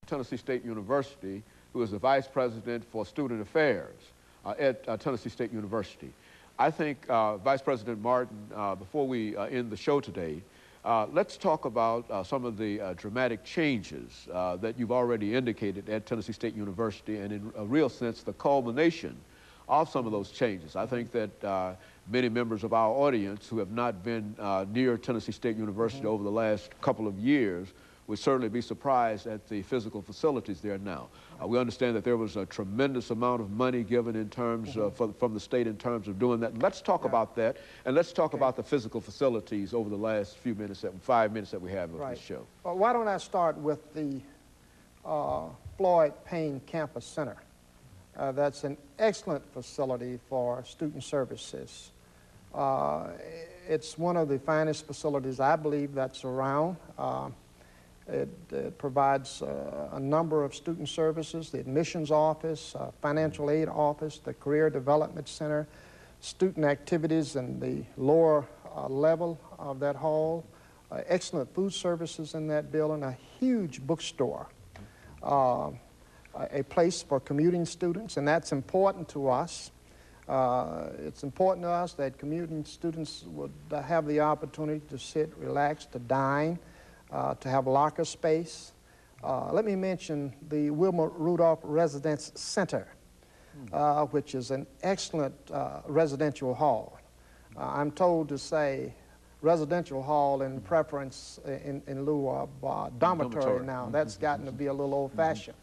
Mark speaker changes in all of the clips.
Speaker 1: Tennessee State University, who is the Vice President for Student Affairs at Tennessee State University. I think, Vice President Martin, before we end the show today, let's talk about some of the dramatic changes that you've already indicated at Tennessee State University, and in a real sense, the culmination of some of those changes. I think that many members of our audience who have not been near Tennessee State University over the last couple of years would certainly be surprised at the physical facilities there now. We understand that there was a tremendous amount of money given in terms from the state in terms of doing that. Let's talk about that, and let's talk about the physical facilities over the last few minutes, 5 minutes that we have of this show.
Speaker 2: Well, why don't I start with the Floyd Payne Campus Center. That's an excellent facility for student services. It's one of the finest facilities, I believe, that's around. It provides a number of student services: the admissions office, financial aid office, the career development center, student activities in the lower level of that hall, excellent food services in that building, a huge bookstore, a place for commuting students, and that's important to us. It's important to us that commuting students would have the opportunity to sit, relax, to dine, to have locker space. Let me mention the Wilma Rudolph Residence Center, which is an excellent residential hall. I'm told to say residential hall in preference in lieu of dormitory now. That's gotten to be a little old-fashioned.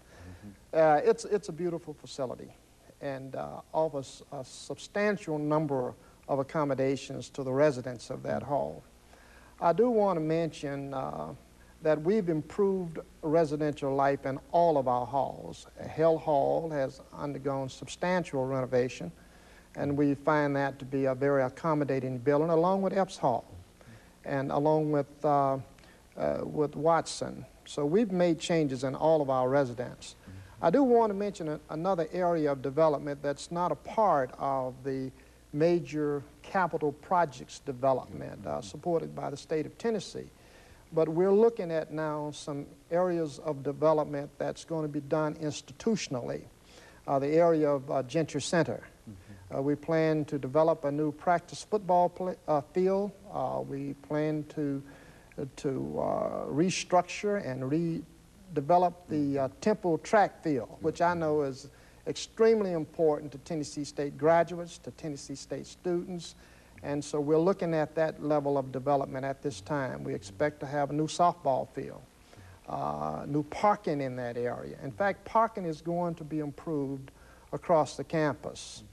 Speaker 2: It's a beautiful facility and offers a substantial number of accommodations to the residents of that hall. I do want to mention that we've improved residential life in all of our halls. Hill Hall has undergone substantial renovation, and we find that to be a very accommodating building, along with Epps Hall and along with Watson. So we've made changes in all of our residents. I do want to mention another area of development that's not a part of the major capital projects development supported by the state of Tennessee. But we're looking at now some areas of development that's going to be done institutionally. The area of Gentry Center. We plan to develop a new practice football field. We plan to restructure and redevelop the Temple track field, which I know is extremely important to Tennessee State graduates, to Tennessee State students, and so we're looking at that level of development at this time. We expect to have a new softball field, new parking in that area. In fact, parking is going to be improved across the campus.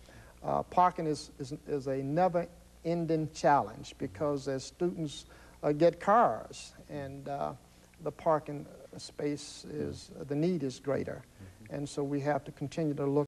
Speaker 2: Parking is a never-ending challenge because as students get cars and the parking space the need is greater. And so we have to continue to look